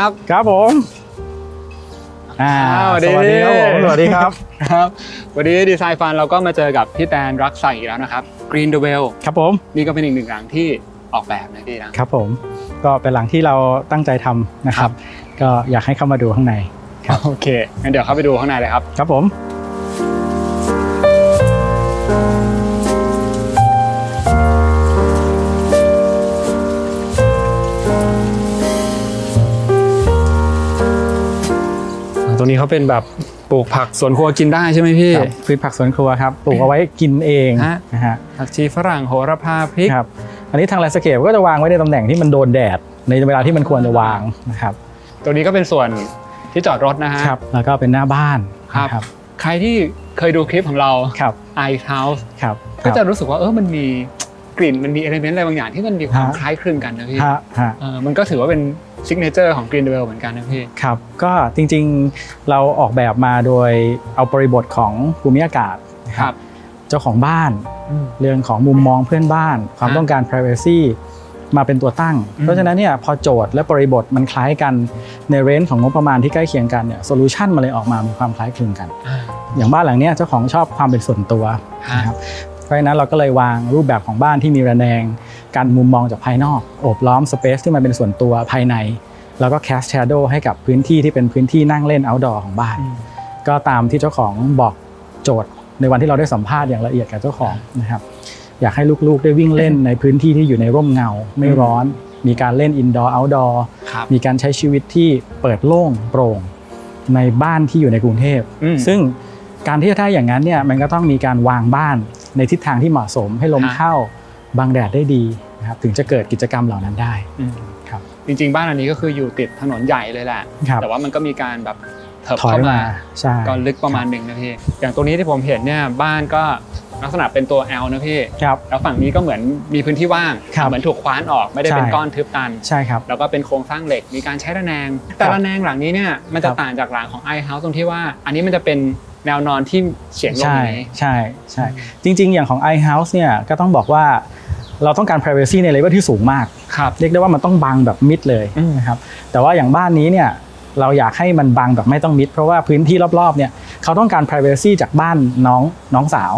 ครับครับผมสวัสดีครับผมสวัสดีครับครับวันนี้ดีไซน์ฟันเราก็มาเจอกับพี่แตนรักใส่อีกแล้วนะครับ Green the Well ครับผมนี่ก็เป็นอีกหนึ่งหลังที่ออกแบบนะพี่นะครับผมก็เป็นหลังที่เราตั้งใจทำนะครับก็อยากให้เข้ามาดูข้างในครับโอเคงั้นเดี๋ยวเข้าไปดูข้างในเลยครับครับผมตรงนี้เขาเป็นแบบปลูกผักสวนครัวกินได้ใช่ไหมพี่พืชผักสวนครัวครับปลูกเอาไว้กินเองนะฮะผักชีฝรั่งโหระพาพริกครับอันนี้ทางแลนด์สเคปก็จะวางไว้ในตำแหน่งที่มันโดนแดดในเวลาที่มันควรจะวางนะครับตรงนี้ก็เป็นส่วนที่จอดรถนะฮะครับแล้วก็เป็นหน้าบ้านครับใครที่เคยดูคลิปของเรา Ice House ก็จะรู้สึกว่ามันมีกลิ่นมันมีเอลิเมนต์อะไรบางอย่างที่มันมีความคล้ายคลึงกันนะพี่มันก็ถือว่าเป็นซิกเนเจอร์ของ Green the Well เหมือนกันนะพี่ครับก็จริงๆเราออกแบบมาโดยเอาบริบทของภูมิอากาศครับเจ้าของบ้านเรื่องของมุมมองเพื่อนบ้านความต้องการ privacy มาเป็นตัวตั้งเพราะฉะนั้นเนี่ยพอโจทย์และบริบทมันคล้ายกันในเรนจ์ของงบประมาณที่ใกล้เคียงกันเนี่ยโซลูชันมันเลยออกมามีความคล้ายคลึงกันอย่างบ้านหลังนี้เจ้าของชอบความเป็นส่วนตัวนะครับเพราะฉะนั้นเราก็เลยวางรูปแบบของบ้านที่มีระแนงการมุมมองจากภายนอกโอบล้อมสเปซที่มันเป็นส่วนตัวภายในแล้วก็ cast shadow ให้กับพื้นที่ที่เป็นพื้นที่นั่งเล่น outdoor ของบ้านก็ตามที่เจ้าของบอกโจทย์ในวันที่เราได้สัมภาษณ์อย่างละเอียดกับเจ้าของนะครับอยากให้ลูกๆได้วิ่งเล่นในพื้นที่ที่อยู่ในร่มเงาไม่ร้อนมีการเล่น indoor outdoor มีการใช้ชีวิตที่เปิดโล่งโปร่งในบ้านที่อยู่ในกรุงเทพซึ่งการที่จะได้อย่างนั้นเนี่ยมันก็ต้องมีการวางบ้านในทิศทางที่เหมาะสมให้ลมเข้าบังแดดได้ดีนะครับถึงจะเกิดกิจกรรมเหล่านั้นได้ครับจริงๆบ้านอันนี้ก็คืออยู่ติดถนนใหญ่เลยแหละแต่ว่ามันก็มีการแบบเถิบเข้ามาก็ลึกประมาณหนึ่งนะพี่อย่างตรงนี้ที่ผมเห็นเนี่ยบ้านก็ลักษณะเป็นตัว L นะพี่แล้วฝั่งนี้ก็เหมือนมีพื้นที่ว่างเหมือนถูกคว้านออกไม่ได้เป็นก้อนทึบตันใช่ครับแล้วก็เป็นโครงสร้างเหล็กมีการใช้ระแนงแต่ระแนงหลังนี้เนี่ยมันจะต่างจากหลังของ Ice House ตรงที่ว่าอันนี้มันจะเป็นแนวนอนที่เฉียงลงนี้ใช่จริงๆอย่างของ Ice House เนี่ยก็ต้องบอกว่าเราต้องการ privacy ในเลเวลที่สูงมากเรียกได้ว่ามันต้องบังแบบมิดเลยนะครับแต่ว่าอย่างบ้านนี้เนี่ยเราอยากให้มันบังแบบไม่ต้องมิดเพราะว่าพื้นที่รอบๆเนี่ยเขาต้องการ privacy จากบ้านน้องสาว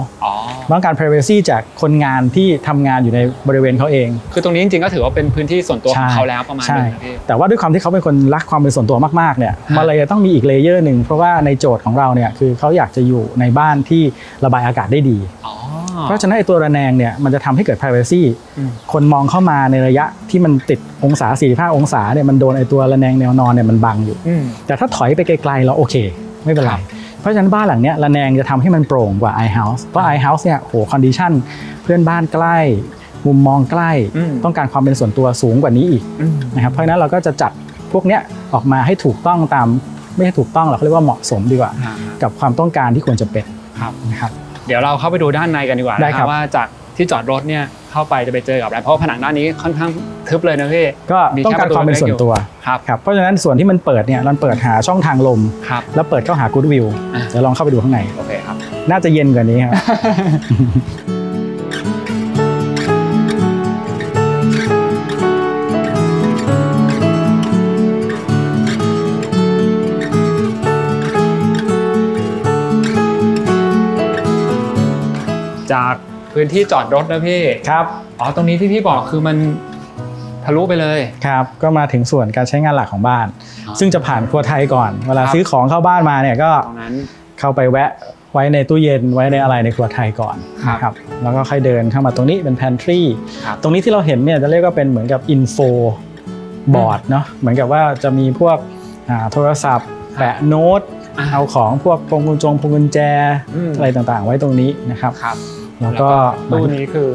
ต้องการ privacy จากคนงานที่ทำงานอยู่ในบริเวณเขาเองคือตรงนี้จริงๆก็ถือว่าเป็นพื้นที่ส่วนตัวของเขาแล้วประมาณนึงแต่ว่าด้วยความที่เขาเป็นคนรักความเป็นส่วนตัวมากๆเนี่ยมันเลยต้องมีอีกเลเยอร์หนึ่งเพราะว่าในโจทย์ของเราเนี่ยคือเขาอยากจะอยู่ในบ้านที่ระบายอากาศได้ดีเพราะฉะนั้นไอ้ตัวระแนงเนี่ยมันจะทำให้เกิด privacy คนมองเข้ามาในระยะที่มันติดองศา45องศาเนี่ยมันโดนไอ้ตัวระแนงแนวนอนเนี่ยมันบังอยู่แต่ถ้าถอยไปไกลๆเราโอเคไม่เป็นไรเพราะฉะนั้นบ้านหลังเนี้ยระแนงจะทำให้มันโปร่งกว่า Ice House เพราะ Ice House เนี่ยคอนดิชันเพื่อนบ้านใกล้มุมมองใกล้ต้องการความเป็นส่วนตัวสูงกว่านี้อีกนะครับเพราะฉะนั้นเราก็จะจัดพวกเนี้ยออกมาให้ถูกต้องตามไม่ใช่ถูกต้องหรอกเขาเรียกว่าเหมาะสมดีกว่ากับความต้องการที่ควรจะเป็นนะครับเดี๋ยวเราเข้าไปดูด้านในกันดีกว่านะครับว่าจากที่จอดรถเนี่ยเข้าไปจะไปเจอกับอะไรเพราะผนังด้านนี้ค่อนข้างทึบเลยนะพี่ก็ต้องการความเป็นส่วนตัวครับเพราะฉะนั้นส่วนที่มันเปิดเนี่ยเราเปิดหาช่องทางลมแล้วเปิดเข้าหา Good View เดี๋ยวลองเข้าไปดูข้างในโอเคครับน่าจะเย็นกว่านี้ครับจากพื้นที่จอดรถนะพี่ครับตรงนี้ที่พี่บอกคือมันทะลุไปเลยครับก็มาถึงส่วนการใช้งานหลักของบ้านซึ่งจะผ่านครัวไทยก่อนเวลาซื้อของเข้าบ้านมาเนี่ยก็เข้าไปแวะไว้ในตู้เย็นไว้ในอะไรในครัวไทยก่อนครับแล้วก็ค่อยเดินเข้ามาตรงนี้เป็น pantry ตรงนี้ที่เราเห็นเนี่ยจะเรียกว่าเป็นเหมือนกับ info board เนาะเหมือนกับว่าจะมีพวกโทรศัพท์แปะโน้ตเอาของพวกพวงกุญแจอะไรต่างๆไว้ตรงนี้นะครับแล้วก็ตู้นี้คือ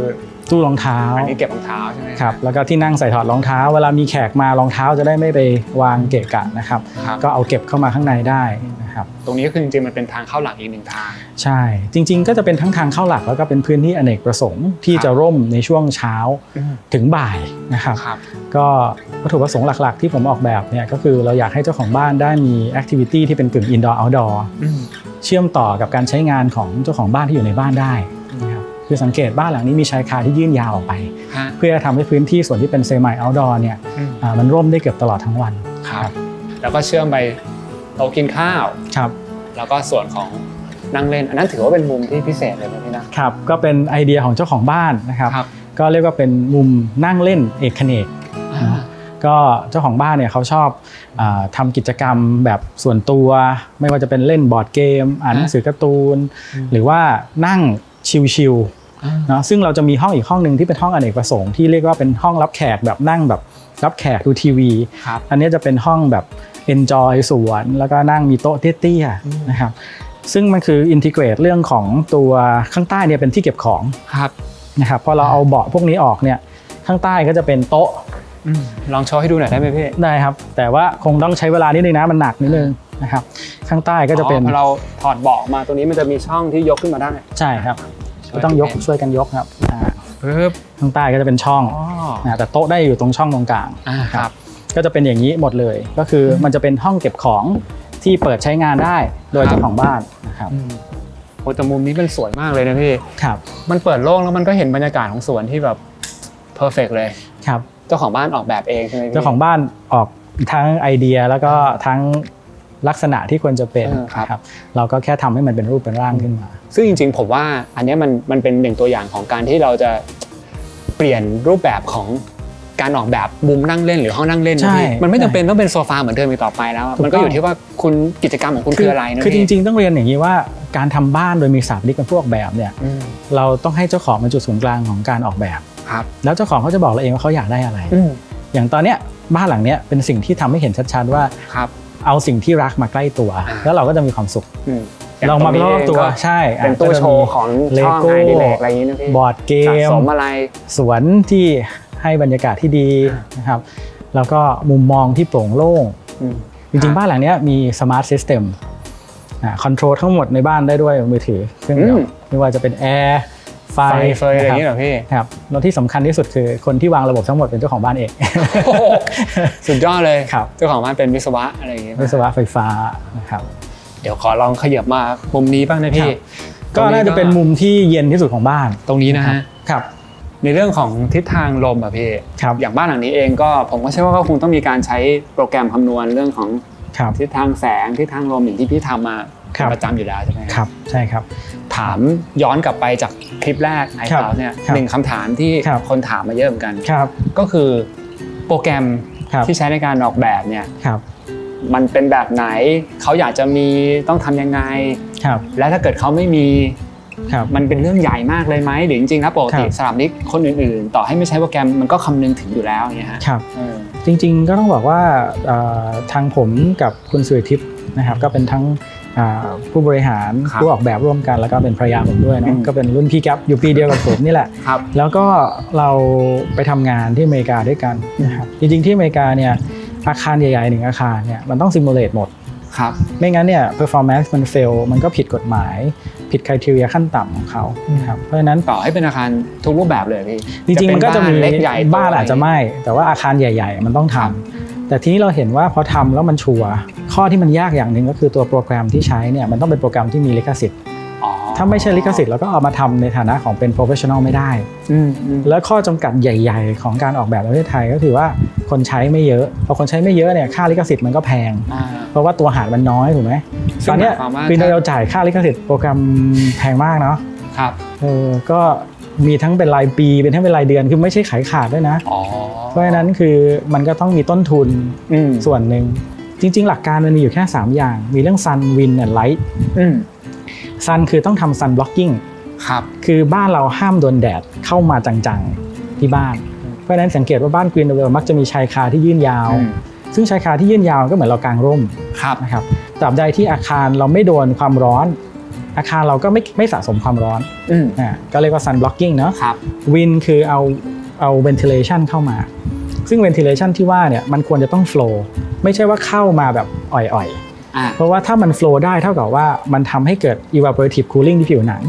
ตู้รองเท้าอันนี้เก็บรองเท้าใช่ไหมครับแล้วก็ที่นั่งใส่ถอดรองเท้าเวลามีแขกมารองเท้าจะได้ไม่ไปวางเกะกะนะครับก็เอาเก็บเข้ามาข้างในได้นะครับตรงนี้คือจริงๆมันเป็นทางเข้าหลักอีกหนึ่งทางใช่จริงๆก็จะเป็นทั้งทางเข้าหลักแล้วก็เป็นพื้นที่อเนกประสงค์ที่จะร่มในช่วงเช้าถึงบ่ายนะครับก็วัตถุประสงค์หลักๆที่ผมออกแบบเนี่ยก็คือเราอยากให้เจ้าของบ้านได้มีแอคทิวิตี้ที่เป็นกึ่ง indoor outdoor เชื่อมต่อกับการใช้งานของเจ้าของบ้านที่อยู่ในบ้านได้นะครับคือสังเกตบ้านหลังนี้มีชายคาที่ยื่นยาวออกไปเพื่อทำให้พื้นที่ส่วนที่เป็นเซมิเอาท์ดอร์เนี่ยมันร่มได้เกือบตลอดทั้งวันครับ แล้วก็เชื่อมไปโต๊ะกินข้าวครับแล้วก็ส่วนของนั่งเล่นอันนั้นถือว่าเป็นมุมที่พิเศษเลยไหมพี่นะครับก็เป็นไอเดียของเจ้าของบ้านนะครับก็เรียกว่าเป็นมุมนั่งเล่นเอกเขนกก็เจ้าของบ้านเนี่ยเขาชอบทำกิจกรรมแบบส่วนตัวไม่ว่าจะเป็นเล่นบอร์ดเกมอ่านหนังสือการ์ตูนหรือว่านั่งชิลๆเนาะซึ่งเราจะมีห้องอีกห้องหนึ่งที่เป็นห้องอเนกประสงค์ที่เรียกว่าเป็นห้องรับแขกแบบนั่งแบบรับแขกดูทีวีอันนี้จะเป็นห้องแบบ enjoy สวนแล้วก็นั่งมีโต๊ะเตี้ยๆนะครับซึ่งมันคืออินทิเกรตเรื่องของตัวข้างใต้เนี่ยเป็นที่เก็บของนะครับพอเราเอาเบาะพวกนี้ออกเนี่ยข้างใต้ก็จะเป็นโต๊ะลองโชว์ให้ดูหน่อยได้ไหมพี่ได้ครับแต่ว่าคงต้องใช้เวลานิดนึงนะมันหนักนิดนึงนะครับข้างใต้ก็จะเป็นพอเราถอดเบาะมาตรงนี้มันจะมีช่องที่ยกขึ้นมาได้ใช่ครับก็ต้องยกช่วยกันยกครับข้างใต้ก็จะเป็นช่องแต่โต๊ะได้อยู่ตรงช่องตรงกลางครับก็จะเป็นอย่างนี้หมดเลยก็คือมันจะเป็นห้องเก็บของที่เปิดใช้งานได้โดยเจ้าของบ้านนะครับโอ้แต่มุมนี้มันสวยมากเลยนะพี่ครับมันเปิดโล่งแล้วมันก็เห็นบรรยากาศของสวนที่แบบเพอร์เฟกต์เลยครับเจ้าของบ้านออกแบบเองใช่ไหมพี่เจ้าของบ้านออกทั้งไอเดียแล้วก็ทั้งลักษณะที่ควรจะเป็นครับเราก็แค่ทำให้มันเป็นรูปเป็นร่างขึ้นมาซึ่งจริงๆผมว่าอันนี้มันเป็นหนึ่งตัวอย่างของการที่เราจะเปลี่ยนรูปแบบของการออกแบบมุมนั่งเล่นหรือห้องนั่งเล่นมันไม่จำเป็นต้องเป็นโซฟาเหมือนเดิมอีกต่อไปแล้วมันก็อยู่ที่ว่าคุณกิจกรรมของคุณคืออะไรนะคือจริงๆต้องเรียนอย่างนี้ว่าการทำบ้านโดยมีสถาปนิกเป็นผู้ออกแบบเนี่ยเราต้องให้เจ้าของเป็นจุดศูนย์กลางของการออกแบบแล้วเจ้าของเขาจะบอกเราเองว่าเขาอยากได้อะไรอย่างตอนเนี้ยบ้านหลังเนี้ยเป็นสิ่งที่ทำให้เห็นชัดๆว่าเอาสิ่งที่รักมาใกล้ตัวแล้วเราก็จะมีความสุขเรามารอบตัวใช่เป็นตู้โชว์ของเลโก้อะไรอย่างนี้นะพี่บอร์ดเกมสมอะไรสวนที่ให้บรรยากาศที่ดีนะครับแล้วก็มุมมองที่โปร่งโล่งจริงๆบ้านหลังนี้มีสมาร์ทซิสเต็มคอนโทรลทั้งหมดในบ้านได้ด้วยมือถือเครื่องเดียวไม่ว่าจะเป็นแอร์ไฟอะไรอย่างนี้เหรอพี่ครับแล้วที่สำคัญที่สุดคือคนที่วางระบบทั้งหมดเป็นเจ้าของบ้านเองสุดยอดเลย ครับเจ้าของบ้านเป็นวิศวะอะไรอย่างเงี้ยวิศวะไฟฟ้านะครับเดี๋ยวขอลองขยับมามุมนี้บ้างนะพี่ก็น่าจะเป็นมุมที่เย็นที่สุดของบ้านตรงนี้นะฮะครับในเรื่องของทิศทางลมอะพี่อย่างบ้านหลังนี้เองก็ผมก็เชื่อว่าก็คงต้องมีการใช้โปรแกรมคำนวณเรื่องของทิศทางแสงทิศทางลมอย่างที่พี่ทำมาประจำอยู่แล้วใช่ไหมครับใช่ครับถามย้อนกลับไปจากคลิปแรกไอคลาวเนี่ยหนึ่งคำถามที่คนถามมาเยอะเหมือนกันก็คือโปรแกรมที่ใช้ในการออกแบบเนี่ยมันเป็นแบบไหนเขาอยากจะมีต้องทำยังไงและถ้าเกิดเขาไม่มีมันเป็นเรื่องใหญ่มากเลยไหมหรือจริงๆนะปกติสถาปนิกคนอื่นๆต่อให้ไม่ใช้โปรแกรมมันก็คำนึงถึงอยู่แล้วอย่างเงี้ยครับจริงๆก็ต้องบอกว่าทางผมกับคุณสุริทิพย์นะครับก็เป็นทั้งผู้บริหารผู้ออกแบบร่วมกันแล้วก็เป็นภรรยาผมด้วยเนาะก็เป็นรุ่นพี่แก๊ปอยู่ปีเดียวกับผมนี่แหละแล้วก็เราไปทำงานที่อเมริกาด้วยกันนะครับจริงๆที่อเมริกาเนี่ยอาคารใหญ่ๆหนึ่งอาคารเนี่ยมันต้องซิมูเลตหมดไม่งั้นเนี่ย performance มัน fail มันก็ผิดกฎหมายผิด criteria ขั้นต่ำของเขาครับเพราะฉะนั้นต่อให้เป็นอาคารทุกรูปแบบเลยพี่จริงๆมันก็จะมีบ้านอาจจะไม่แต่ว่าอาคารใหญ่ๆมันต้องทำแต่ทีนี้เราเห็นว่าพอทำแล้วมันชัวร์ข้อที่มันยากอย่างหนึ่งก็คือตัวโปรแกรมที่ใช้เนี่ยมันต้องเป็นโปรแกรมที่มีลิขสิทธิ์ถ้าไม่ใช่ลิขสิทธิ์เราก็เอามาทำในฐานะของเป็น professional ไม่ได้แล้วข้อจำกัดใหญ่ๆของการออกแบบในประเทศไทยก็คือว่าคนใช้ไม่เยอะพอคนใช้ไม่เยอะเนี่ยค่าลิขสิทธิ์มันก็แพงเพราะว่าตัวหารมันน้อยถูกไหมตอนนี้ปีนึงเราจ่ายค่าลิขสิทธิ์โปรแกรมแพงมากเนาะครับก็มีทั้งเป็นรายปีเป็นทั้งเป็นรายเดือนคือไม่ใช่ขายขาดด้วยนะเพราะฉะนั้นคือมันก็ต้องมีต้นทุนส่วนหนึ่งจริงๆหลักการมันมีอยู่แค่3อย่างมีเรื่อง sun wind and light sun คือต้องทำ sun blocking คือบ้านเราห้ามโดนแดดเข้ามาจังๆที่บ้านเพราะฉะนั้นสังเกตว่าบ้าน Green Level มักจะมีชายคาที่ยื่นยาวซึ่งชายคาที่ยื่นยาวก็เหมือนเรากางร่มนะครับตราบใดที่อาคารเราไม่โดนความร้อนอาคารเราก็ไม่สะสมความร้อนก็เรียกว่า sun blocking เนาะ wind คือเอา ventilation เข้ามาซึ่ง ventilation ที่ว่าเนี่ยมันควรจะต้อง flow ไม่ใช่ว่าเข้ามาแบบอ่อยๆเพราะว่าถ้ามัน flow ได้เท่ากับว่ามันทำให้เกิด evaporative cooling ที่ผิวหนัง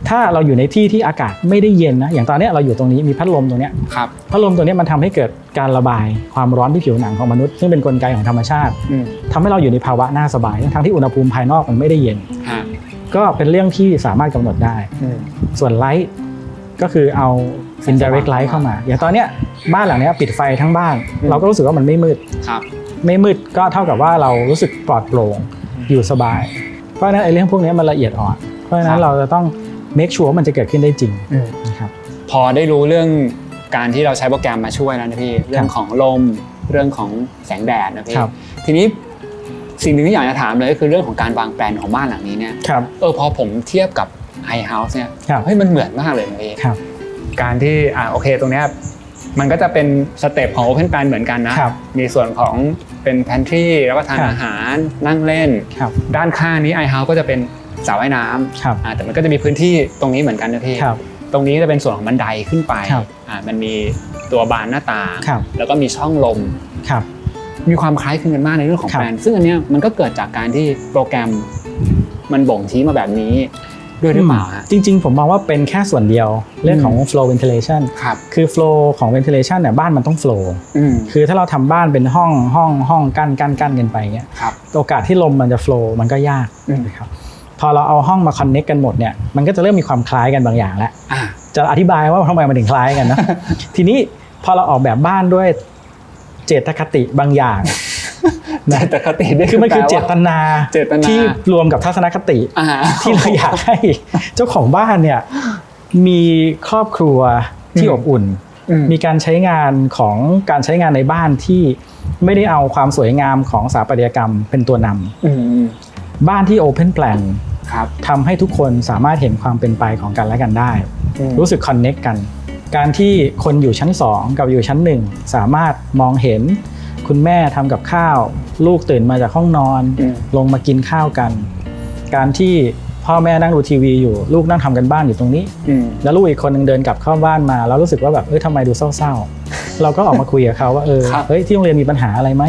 ถ้าเราอยู่ในที่ที่อากาศไม่ได้เย็นนะอย่างตอนนี้เราอยู่ตรงนี้มีพัดลมตรงนี้พัดลมตัวนี้มันทำให้เกิดการระบายความร้อนที่ผิวหนังของมนุษย์ซึ่งเป็นกลไกของธรรมชาติทำให้เราอยู่ในภาวะน่าสบายทั้งที่อุณหภูมิภายนอกมันไม่ได้เย็นก็เป็นเรื่องที่สามารถกำหนดได้ส่วนไลท์ก็คือเอา indirect light เข้ามาอย่างตอนนี้บ้านหลังนี้ปิดไฟทั้งบ้านเราก็รู้สึกว่ามันไม่มืด ไม่มืดก็เท่ากับว่าเรารู้สึกปลอดโปร่งอยู่สบายเพราะฉะนั้นไอ้เรื่องพวกนี้มันละเอียดอ่อนเพราะฉะนั้นเราจะต้องmake sure ว่ามันจะเกิดขึ้นได้จริงนะครับพอได้รู้เรื่องการที่เราใช้โปรแกรมมาช่วยแล้วนะพี่เรื่องของลมเรื่องของแสงแดดนะพี่ทีนี้สิ่งหนึ่งที่อยากจะถามเลยก็คือเรื่องของการวางแผนของบ้านหลังนี้เนี่ยพอผมเทียบกับiHouse เนี่ยเฮ้ยมันเหมือนมากเลยนะพี่การที่โอเคตรงเนี้ยมันก็จะเป็นสเต็ปของ Open Plan เหมือนกันนะมีส่วนของเป็น pantry แล้วก็ทานอาหารนั่งเล่นด้านข้างนี้ iHouse ก็จะเป็นสระว่ายน้ำแต่มันก็จะมีพื้นที่ตรงนี้เหมือนกันนะพี่ตรงนี้จะเป็นส่วนของบันไดขึ้นไปมันมีตัวบานหน้าต่างแล้วก็มีช่องลมมีความคล้ายคลึงกันมากในเรื่องของแปลนซึ่งอันเนี้ยมันก็เกิดจากการที่โปรแกรมมันบ่งชี้มาแบบนี้ด้วยหรือเปล่าจริงๆผมมองว่าเป็นแค่ส่วนเดียวเรื่องของ flow ventilation คือ flow ของ ventilation เนี่ยบ้านมันต้อง flow คือถ้าเราทำบ้านเป็นห้องกั้นกันไปเงี้ยโอกาสที่ลมมันจะ flow มันก็ยากนะครับพอเราเอาห้องมา connect กันหมดเนี่ยมันก็จะเริ่มมีความคล้ายกันบางอย่างแล้วจะอธิบายว่าทำไมมันถึงคล้ายกันนะ ทีนี้พอเราออกแบบบ้านด้วยเจตคติบางอย่างเจตคติคือมันคือเจตนาที่รวมกับทัศนคติที่เราอยากให้เจ้าของบ้านเนี่ยมีครอบครัวที่อบอุ่นมีการใช้งานของการใช้งานในบ้านที่ไม่ได้เอาความสวยงามของสถาปัตยกรรมเป็นตัวนำบ้านที่ Open Plan ทำให้ทุกคนสามารถเห็นความเป็นไปของกันและกันได้รู้สึก connect กันการที่คนอยู่ชั้น2กับอยู่ชั้น1สามารถมองเห็นคุณแม่ทำกับข้าวลูกตื่นมาจากห้องนอนลงมากินข้าวกันการที่พ่อแม่นั่งดูทีวีอยู่ลูกนั่งทำกันบ้านอยู่ตรงนี้แล้วลูกอีกคนนึงเดินกลับเข้าบ้านมาแล้วรู้สึกว่าแบบทำไมดูเศร้าๆเราก็ออกมาคุยกับเขาว่าเฮ้ยที่โรงเรียนมีปัญหาอะไรไหม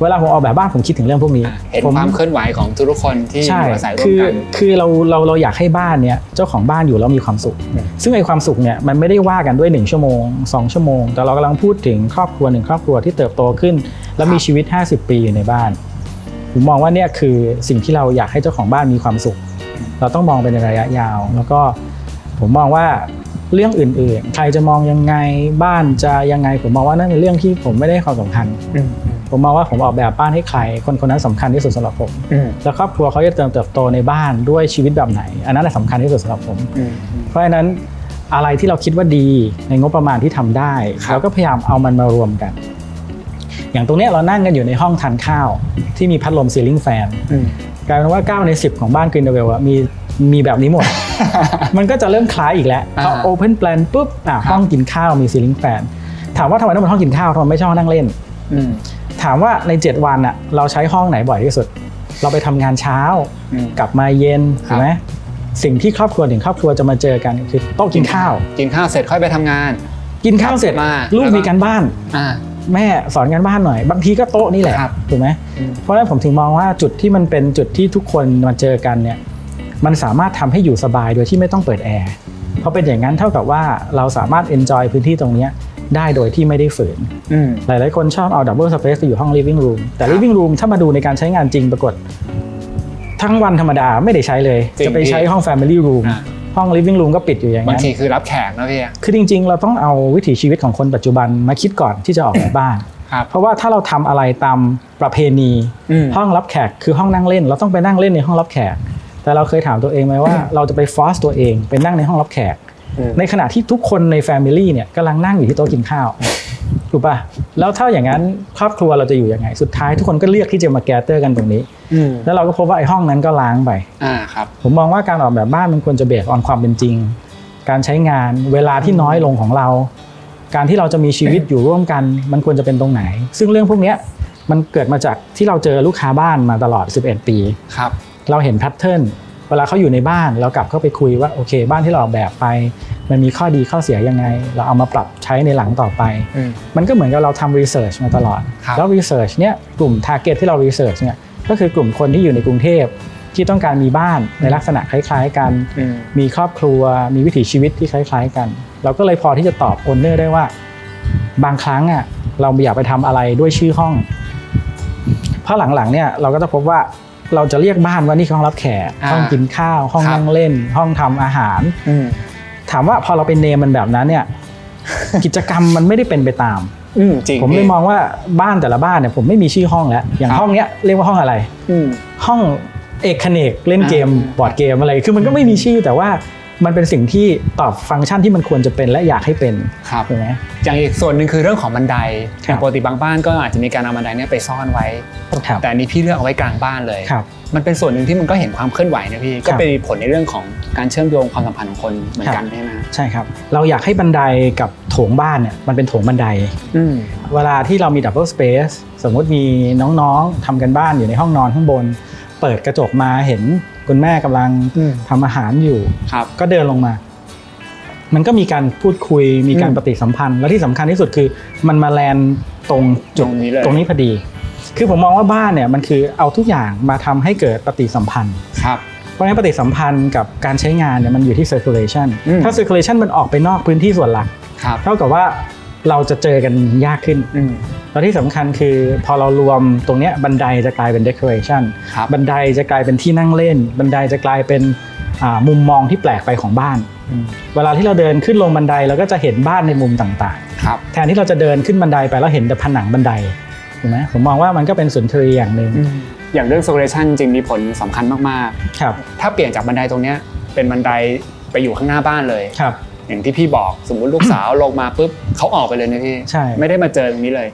เวลาผมออกแบบบ้านผมคิดถึงเรื่องพวกนี้เห็นความเคลื่อนไหวของทุกคนที่อยู่อาศัยร่วมกันคือเราอยากให้บ้านเนี้ยเจ้าของบ้านอยู่แล้วมีความสุขซึ่งไอ้ความสุขเนี่ยมันไม่ได้ว่ากันด้วย1ชั่วโมง2ชั่วโมงแต่เรากำลังพูดถึงครอบครัว1ครอบครัวที่เติบโตขึ้นแล้วมีชีวิต50ปีอยู่ในบ้านผมมองว่าเนี่ยคือสิ่งที่เราอยากให้เจ้าของบ้านมีความสุขเราต้องมองเป็นระยะยาวแล้วก็ผมมองว่าเรื่องอื่นๆใครจะมองยังไงบ้านจะยังไงผมมองว่านั่นเป็นเรื่องที่ผมไม่ได้ความสำคัญผมมองว่าผมออกแบบบ้านให้ใครคนนั้นสำคัญที่สุดสำหรับผมแล้วครอบครัวเขาจะเติบโตในบ้านด้วยชีวิตแบบไหนอันนั้นสำคัญที่สุดสำหรับผมเพราะฉะนั้นอะไรที่เราคิดว่าดีในงบประมาณที่ทำได้เราก็พยายามเอามันมารวมกันอย่างตรงนี้เรานั่งกันอยู่ในห้องทานข้าวที่มีพัดลมซีลิ่งแฟนกลายเป็นว่า9 ใน 10ของบ้านกรีนเดเวลมีแบบนี้หมด มันก็จะเริ่มคล้ายอีกแล้วพอ Open Plan ปุ๊บห้องกินข้าวมีซีลิ่งแฟนถามว่าทำไมต้องเป็นห้องกินข้าวทำไมไม่ใช่ห้องนั่งเล่นถามว่าใน7วันเราใช้ห้องไหนบ่อยที่สุดเราไปทำงานเช้ากลับมาเย็นถูกไหมสิ่งที่ครอบครัวถึงครอบครัวจะมาเจอกันคือโต๊ะกินข้าวเสร็จค่อยไปทำงานกินข้าวเสร็จมาลูกมีการบ้านแม่สอนการบ้านหน่อยบางทีก็โต๊ะนี่แหละถูกไหมเพราะฉะนั้นผมถึงมองว่าจุดที่มันเป็นจุดที่ทุกคนมาเจอกันเนี่ยมันสามารถทำให้อยู่สบายโดยที่ไม่ต้องเปิดแอร์เพราะเป็นอย่างนั้นเท่ากับว่าเราสามารถ enjoy พื้นที่ตรงนี้ได้โดยที่ไม่ได้ฝืนหลายๆคนชอบเอา double space ไปอยู่ห้อง living room แต่ living room ถ้ามาดูในการใช้งานจริงปรากฏทั้งวันธรรมดาไม่ได้ใช้เลยจะไปใช้ห้อง family room ห้อง living room ก็ปิดอยู่อย่างนั้นบางทีคือรับแขกนะพี่คือจริงๆเราต้องเอาวิถีชีวิตของคนปัจจุบันมาคิดก่อนที่จะออกแบบบ้านเพราะว่าถ้าเราทำอะไรตามประเพณีห้องรับแขกคือห้องนั่งเล่นเราต้องไปนั่งเล่นในห้องรับแขกแต่เราเคยถามตัวเองไหมว่าเราจะไปฟอร์สตัวเองไปนั่งในห้องรับแขกในขณะที่ทุกคนในแฟมิลี่เนี่ยกำลังนั่งอยู่ที่โต๊ะกินข้าวถูกป่ะแล้วถ้าอย่างนั้นครอบครัวเราจะอยู่ยังไงสุดท้ายทุกคนก็เลือกที่จะมาแกเตอร์กันตรงนี้แล้วเราก็พบว่าไอ้ห้องนั้นก็ล้างไปครับผมมองว่าการออกแบบบ้านมันควรจะเบสออนความเป็นจริงการใช้งานเวลาที่น้อยลงของเราการที่เราจะมีชีวิตอยู่ร่วมกันมันควรจะเป็นตรงไหนซึ่งเรื่องพวกนี้มันเกิดมาจากที่เราเจอลูกค้าบ้านมาตลอด11ปีครับเราเห็นแพทเทิร์นเวลาเขาอยู่ในบ้านเรากลับเข้าไปคุยว่าโอเคบ้านที่เราออกแบบไปมันมีข้อดีข้อเสียยังไงเราเอามาปรับใช้ในหลังต่อไปมันก็เหมือนกับเราทำรีเสิร์ชมาตลอดแล้วรีเสิร์ชเนี่ยกลุ่มทาร์เก็ตที่เรารีเสิร์ชเนี่ยก็คือกลุ่มคนที่อยู่ในกรุงเทพที่ต้องการมีบ้านในลักษณะคล้ายๆกันมีครอบครัวมีวิถีชีวิตที่คล้ายๆกันเราก็เลยพอที่จะตอบโอนเนอร์ได้ว่าบางครั้งเราอยากไปทำอะไรด้วยชื่อห้องเพราะหลังๆเนี่ยเราก็จะพบว่าเราจะเรียกบ้านว่านี่ห้องรับแขกห้องกินข้าวห้องนั่งเล่นห้องทำอาหารถามว่าพอเราเป็นเนมมันแบบนั้นเนี่ย กิจกรรมมันไม่ได้เป็นไปตาม จริงผมเลยมองว่าบ้านแต่ละบ้านเนี่ยผมไม่มีชื่อห้องแล้วอย่างห้องเนี้ยเรียกว่าห้องอะไรห้องเอกเขนกเล่นเกมบอร์ดเกมอะไรคือมันก็ไม่มีชื่อแต่ว่ามันเป็นสิ่งที่ตอบฟังก์ชันที่มันควรจะเป็นและอยากให้เป็นถูกไหมอย่างอีกส่วนหนึ่งคือเรื่องของบันไดอย่างปกติบางบ้านก็อาจจะมีการเอาบันไดนี้ไปซ่อนไว้แต่นี้พี่เลือกเอาไว้กลางบ้านเลยมันเป็นส่วนหนึ่งที่มันก็เห็นความเคลื่อนไหวนะพี่ก็เป็นผลในเรื่องของการเชื่อมโยงความสัมพันธ์ของคนเหมือนกันใช่ไหมใช่ครับเราอยากให้บันไดกับโถงบ้านเนี่ยมันเป็นโถงบันไดเวลาที่เรามีดับเบิลสเปซสมมติมีน้องๆทำกันบ้านอยู่ในห้องนอนข้างบนเปิดกระจกมาเห็นคุณแม่กำลังทำอาหารอยู่ก็เดินลงมามันก็มีการพูดคุยมีการปฏิสัมพันธ์และที่สำคัญที่สุดคือมันมาแลนตรงจุดตรงนี้พอดีคือผมมองว่าบ้านเนี่ยมันคือเอาทุกอย่างมาทำให้เกิดปฏิสัมพันธ์เพราะฉะนั้นปฏิสัมพันธ์กับการใช้งานเนี่ยมันอยู่ที่ circulation ถ้า circulation มันออกไปนอกพื้นที่ส่วนหลักเท่ากับว่าเราจะเจอกันยากขึ้นแล้วที่สำคัญคือพอเรารวมตรงนี้บันไดจะกลายเป็น decoration บันไดจะกลายเป็นที่นั่งเล่นบันไดจะกลายเป็นมุมมองที่แปลกไปของบ้านเวลาที่เราเดินขึ้นลงบันไดเราก็จะเห็นบ้านในมุมต่างๆแทนที่เราจะเดินขึ้นบันไดไปแล้วเห็นแต่ผนังบันไดถูกไหมผมมองว่ามันก็เป็นสุนทรีย์อย่างหนึ่งอย่างเรื่อง circulation จริงมีผลสำคัญมากๆถ้าเปลี่ยนจากบันไดตรงนี้เป็นบันไดไปอยู่ข้างหน้าบ้านเลยอย่างที่พี่บอกสมมุติลูกสาวลงมาปุ๊บเขาออกไปเลยนะพี่ไม่ได้มาเจอตรงนี้เลย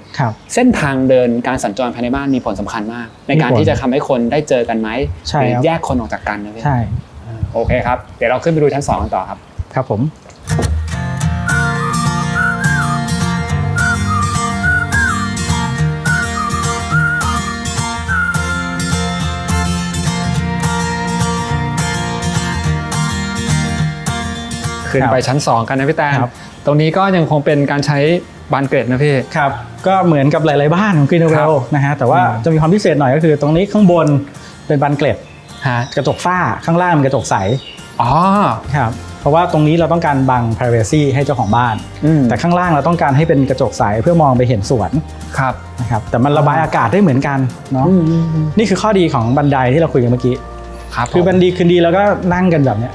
เส้นทางเดินการสัญจรภายในบ้านมีผลสำคัญมากในการที่จะทำให้คนได้เจอกันไหมหรือแยกคนออกจากกันนะพี่โอเคครับเดี๋ยวเราขึ้นไปดูชั้น2กันต่อครับครับผมขึ้นไปชั้น2กันนะพี่แตนตรงนี้ก็ยังคงเป็นการใช้บานเกล็ดนะพี่ครับก็เหมือนกับหลายๆบ้านของกรีนเวลนะฮะแต่ว่าจะมีความพิเศษหน่อยก็คือตรงนี้ข้างบนเป็นบานเกล็ดกระจกฝ้าข้างล่างเป็นกระจกใสครับเพราะว่าตรงนี้เราต้องการบัง privacy ให้เจ้าของบ้านแต่ข้างล่างเราต้องการให้เป็นกระจกใสเพื่อมองไปเห็นสวนนะครับแต่มันระบายอากาศได้เหมือนกันเนาะนี่คือข้อดีของบันไดที่เราคุยกันเมื่อกี้คือบันดีคืนดีแล้วก็นั่งกันแบบเนี้ย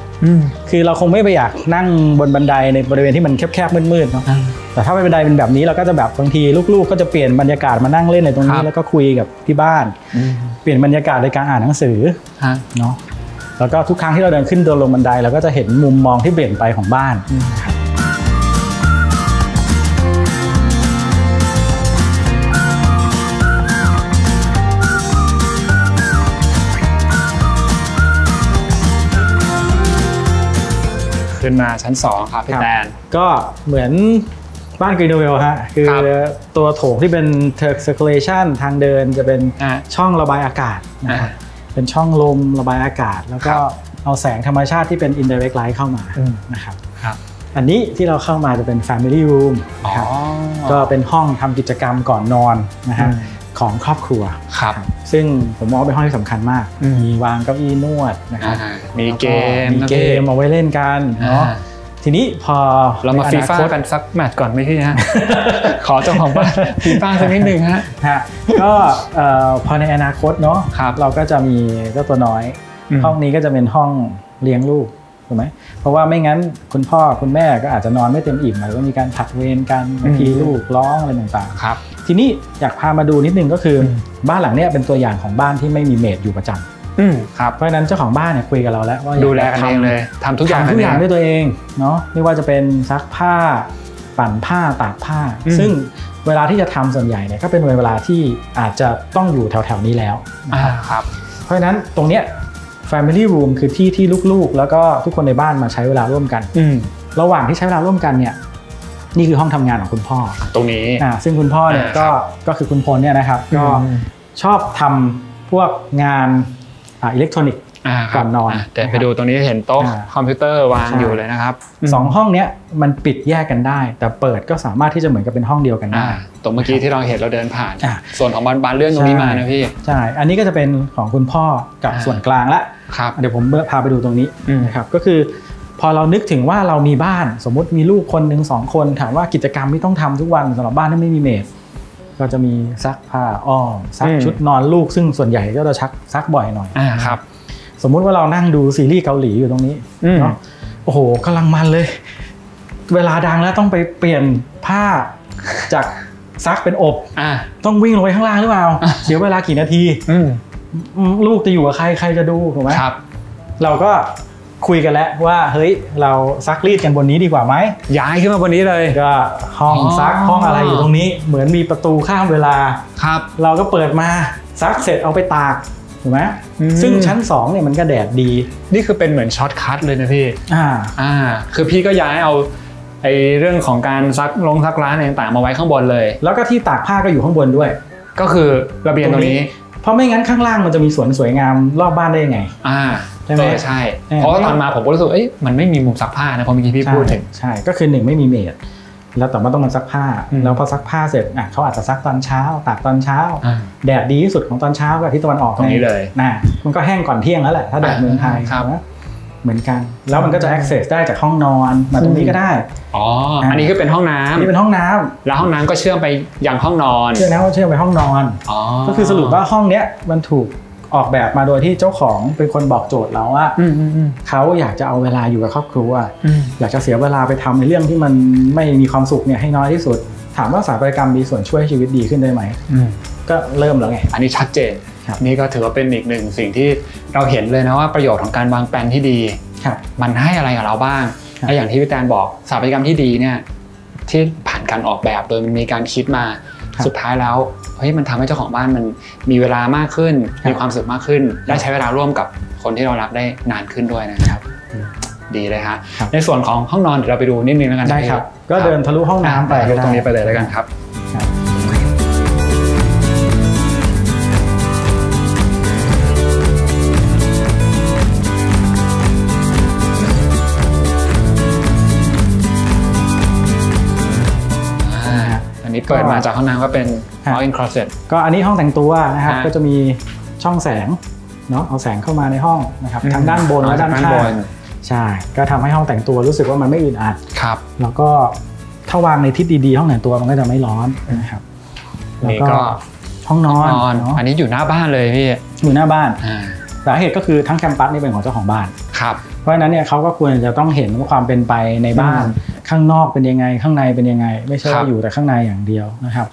คือเราคงไม่ไปอยากนั่งบนบันไดในบริเวณที่มันแคบๆมืดๆเนาะแต่ถ้าบันไดเป็นแบบนี้เราก็จะแบบบางทีลูกๆก็จะเปลี่ยนบรรยากาศมานั่งเล่นในตรงนี้แล้วก็คุยกับที่บ้านเปลี่ยนบรรยากาศในการอ่านหนังสือเนาะแล้วก็ทุกครั้งที่เราเดินขึ้นเดินลงบันไดเราก็จะเห็นมุมมองที่เปลี่ยนไปของบ้านขึ้นมาชั้น2ครับพี่แตนก็เหมือนบ้านกรีนเวลฮะคือตัวโถงที่เป็น circulation ทางเดินจะเป็นช่องระบายอากาศเป็นช่องลมระบายอากาศแล้วก็เอาแสงธรรมชาติที่เป็น indirect light เข้ามานะครับอันนี้ที่เราเข้ามาจะเป็น family room นะครับก็เป็นห้องทำกิจกรรมก่อนนอนนะฮะของครอบครัวซึ่งผมมองเป็นห้องที่สำคัญมากมีวางเก้าอี้นวดนะครับมีเกมเอาไว้เล่นกันเนาะทีนี้พอเรามาฟีฟ่ากันสักแมตช์ก่อนไหมพี่ฮะขอเจ้าของบ้านฟีฟ่าสักนิดนึงฮะก็พอในอนาคตเนาะเราก็จะมีเจ้าตัวน้อยห้องนี้ก็จะเป็นห้องเลี้ยงลูกถูกไหมเพราะว่าไม่งั้นคุณพ่อคุณแม่ก็อาจจะนอนไม่เต็มอิ่มหรือว่ามีการผัดเวรกันบางทีลูกร้องอะไรต่างๆทีนี้อยากพามาดูนิดนึงก็คือบ้านหลังนี้เป็นตัวอย่างของบ้านที่ไม่มีเมดอยู่ประจำเพราะฉะนั้นเจ้าของบ้านเนี่ยคุยกับเราแล้วว่าดูแลกันเองเลยทำทุกอย่างด้วยตัวเองเนาะไม่ว่าจะเป็นซักผ้าปั่นผ้าตากผ้าซึ่งเวลาที่จะทำส่วนใหญ่เนี่ยก็เป็นเวลาที่อาจจะต้องอยู่แถวๆนี้แล้วครับเพราะฉะนั้นตรงเนี้ยFamily Room คือที่ที่ลูกๆแล้วก็ทุกคนในบ้านมาใช้เวลาร่วมกันระหว่างที่ใช้เวลาร่วมกันเนี่ยนี่คือห้องทำงานของคุณพ่อตรงนี้ซึ่งคุณพ่อเนี่ยก็คือคุณพลเนี่ยนะครับก็ชอบทำพวกงานอิเล็กทรอนิกส์ก่อนนอนแต่ไปดูตรงนี้เห็นโต๊ะคอมพิวเตอร์วางอยู่เลยนะครับ2ห้องเนี้ยมันปิดแยกกันได้แต่เปิดก็สามารถที่จะเหมือนกับเป็นห้องเดียวกันได้ตรงเมื่อกี้ที่เราเห็นเราเดินผ่านส่วนของบานเลื่อนตรงนี้มานะพี่ใช่อันนี้ก็จะเป็นของคุณพ่อกับส่วนกลางละเดี๋ยวผมพาไปดูตรงนี้นะครับก็คือพอเรานึกถึงว่าเรามีบ้านสมมุติมีลูกคนหนึ่ง2คนถามว่ากิจกรรมที่ต้องทำทุกวันสำหรับบ้านที่ไม่มีเมดก็จะมีซักผ้าอ้อมซักชุดนอนลูกซึ่งส่วนใหญ่ก็จะซักบ่อยหน่อยครับสมมุติว่าเรานั่งดูซีรีส์เกาหลีอยู่ตรงนี้เนาะโอ้โหกำลังมันเลยเวลาดังแล้วต้องไปเปลี่ยนผ้าจาก ซักเป็นอบต้องวิ่งลงไปข้างล่างหรือเปล่าเสียเวลากี่นาทีลูกจะอยู่กับใครจะดูถูกไหมครับเราก็คุยกันแล้วว่าเฮ้ยเราซักรีดกันบนนี้ดีกว่าไหมย้ายขึ้นมาบนนี้เลยก็ห้องซักห้องอะไรอยู่ตรงนี้เหมือนมีประตูข้ามเวลาครับเราก็เปิดมาซักเสร็จเอาไปตากถูกไหมซึ่งชั้น2เนี่ยมันก็แดดดีนี่คือเป็นเหมือนช็อตคัทเลยนะพี่คือพี่ก็ย้ายเอาไอ้เรื่องของการซักร้านอะไรต่างๆมาไว้ข้างบนเลยแล้วก็ที่ตากผ้าก็อยู่ข้างบนด้วยก็คือระเบียงตรงนี้เพราะไม่งั้นข้างล่างมันจะมีสวนสวยงามรอบบ้านได้ยังไงใช่ไหมใช่เพราะว่าตอนมาผมก็รู้สึกมันไม่มีมุมซักผ้านะพอเมื่อกี้พี่พูดถึงใช่ก็คือ1ไม่มีเมดแล้วแต่ว่าต้องมาซักผ้าแล้วพอซักผ้าเสร็จเขาอาจจะซักตอนเช้าตากตอนเช้าแดดดีที่สุดของตอนเช้ากับที่ตะวันออกตรงนี้เลยมันก็แห้งก่อนเที่ยงแล้วแหละถ้าแดดเมืองไทยเหมือนกันแล้วมันก็จะ access ได้จากห้องนอนมาตรงนี้ก็ได้อันนี้ก็เป็นห้องน้ำนี่เป็นห้องน้ำแล้วห้องน้ำก็เชื่อมไปยังห้องนอนเชื่อมไปห้องนอนก็คือสรุปว่าห้องเนี้ยมันถูกออกแบบมาโดยที่เจ้าของเป็นคนบอกโจทย์เราว่าเขาอยากจะเอาเวลาอยู่กับครอบครัวอยากจะเสียเวลาไปทำในเรื่องที่มันไม่มีความสุขเนี่ยให้น้อยที่สุดถามว่าสถาปัตยกรรมมีส่วนช่วยให้ชีวิตดีขึ้นได้ไหมก็เริ่มแล้วไงอันนี้ชัดเจนนี่ก็ถือว่าเป็นอีกหนึ่งสิ่งที่เราเห็นเลยนะว่าประโยชน์ของการวางแผนที่ดีมันให้อะไรกับเราบ้างและอย่างที่พี่แตนบอกสถาปัตยกรรมที่ดีเนี่ยที่ผ่านการออกแบบโดยมันมีการคิดมาสุดท้ายแล้วเฮ้ยมันทำให้เจ้าของบ้านมันมีเวลามากขึ้นมีความสุขมากขึ้นได้ใช้เวลาร่วมกับคนที่เรารักได้นานขึ้นด้วยนะครับดีเลยฮะในส่วนของห้องนอนเดี๋ยวเราไปดูนิดนึงแล้วกันได้ครับก็เดินทะลุห้องน้ำไปตรงนี้ไปเลยแล้วกันครับเปิดมาจากห้องน้ำก็เป็น walk-in closet ก็อันนี้ห้องแต่งตัวนะครับก็จะมีช่องแสงเนาะเอาแสงเข้ามาในห้องนะครับทั้งด้านบนและด้านข้างใช่ก็ทำให้ห้องแต่งตัวรู้สึกว่ามันไม่อึดอัดครับแล้วก็ถ้าวางในทิศดีๆห้องแต่งตัวมันก็จะไม่ร้อนนะครับแล้วก็ห้องนอนอันนี้อยู่หน้าบ้านเลยพี่อยู่หน้าบ้านสาเหตุก็คือทั้งแคมปัสนี่เป็นของเจ้าของบ้านครับเพราะฉะนั้นเนี่ยเขาก็ควรจะต้องเห็นความเป็นไปในบ้านข้างนอกเป็นยังไงข้างในเป็นยังไงไม่ใช่ว่าอยู่แต่ข้างในอย่างเดียวนะครับ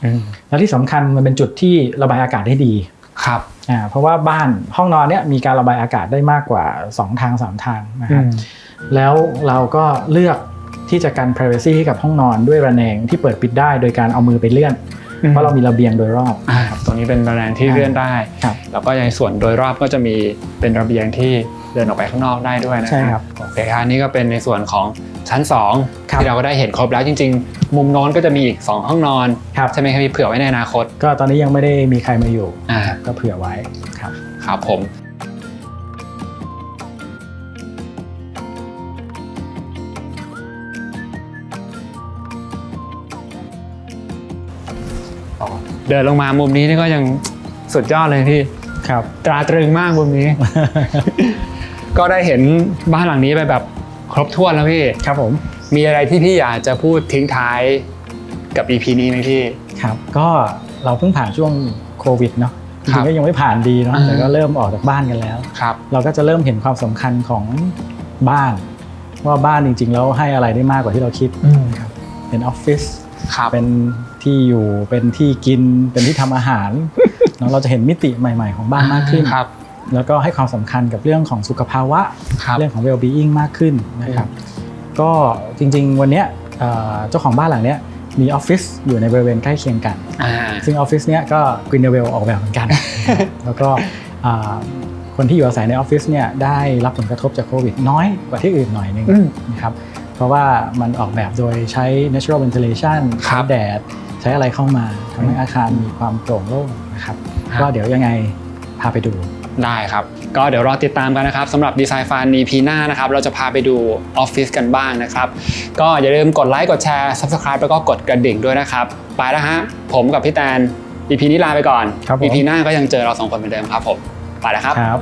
แล้วที่สำคัญมันเป็นจุดที่ระบายอากาศได้ดีครับเพราะว่าบ้านห้องนอนเนี่ยมีการระบายอากาศได้มากกว่า2ทาง3ทางนะครับแล้วเราก็เลือกที่จะกัน privacy ให้กับห้องนอนด้วยระแนงที่เปิดปิดได้โดยการเอามือไปเลื่อนเพราะเรามีระเบียงโดยรอบตรงนี้เป็นระแนงที่เลื่อนได้แล้วก็ในส่วนโดยรอบก็จะมีเป็นระเบียงที่เดินออกไปข้างนอกได้ด้วยนะใช่ครับโอเคครับนี่ก็เป็นในส่วนของชั้น2ที่เราก็ได้เห็นครบแล้วจริงๆมุมโน้นก็จะมีอีก2ห้องนอนใช่ไหมครับพี่เผื่อไว้ในอนาคตก็ตอนนี้ยังไม่ได้มีใครมาอยู่ก็เผื่อไว้ครับผมเดินลงมามุมนี้นี่ก็ยังสุดยอดเลยพี่ครับตราตรึงมากมุมนี้ ก็ได้เห็นบ้านหลังนี้ไปแบบครบถ้วนแล้วพี่ครับผมมีอะไรที่พี่อยากจะพูดทิ้งท้ายกับ EP นี้ไหมพี่ครับก็เราเพิ่งผ่านช่วงโควิดเนาะจริงๆก็ยังไม่ผ่านดีเนาะแต่ก็เริ่มออกจากบ้านกันแล้วเราก็จะเริ่มเห็นความสำคัญของบ้านว่าบ้านจริงๆแล้วให้อะไรได้มากกว่าที่เราคิดเป็นออฟฟิศเป็นที่อยู่เป็นที่กินเป็นที่ทำอาหารเราจะเห็นมิติใหม่ๆของบ้านมากขึ้นแล้วก็ให้ความสำคัญกับเรื่องของสุขภาวะเรื่องของ well-being มากขึ้นนะครับก็จริงๆวันนี้เจ้าของบ้านหลังนี้มีออฟฟิศอยู่ในบริเวณใกล้เคียงกันซึ่งออฟฟิศเนี้ยก็ Greenwell ออกแบบเหมือนกันแล้วก็คนที่อยู่อาศัยในออฟฟิศเนี่ยได้รับผลกระทบจากโควิดน้อยกว่าที่อื่นหน่อยนึงนะครับเพราะว่ามันออกแบบโดยใช้ natural ventilation ใช้แดดใช้อะไรเข้ามาทำให้อาคารมีความโปร่งโล่งนะครับก็เดี๋ยวยังไงพาไปดูได้ครับก็เดี๋ยวรอติดตามกันนะครับสำหรับดีไซน์ฟัน EP หน้านะครับเราจะพาไปดูออฟฟิศกันบ้างนะครับก็อย่าลืมกดไลค์กดแชร์ Subscribe แล้วก็กดกระดิ่งด้วยนะครับไปแล้วฮะผมกับพี่แตน EP นี้ลาไปก่อน EP หน้าก็ยังเจอเรา2คนเหมือนเดิมครับผมไปแล้วครับ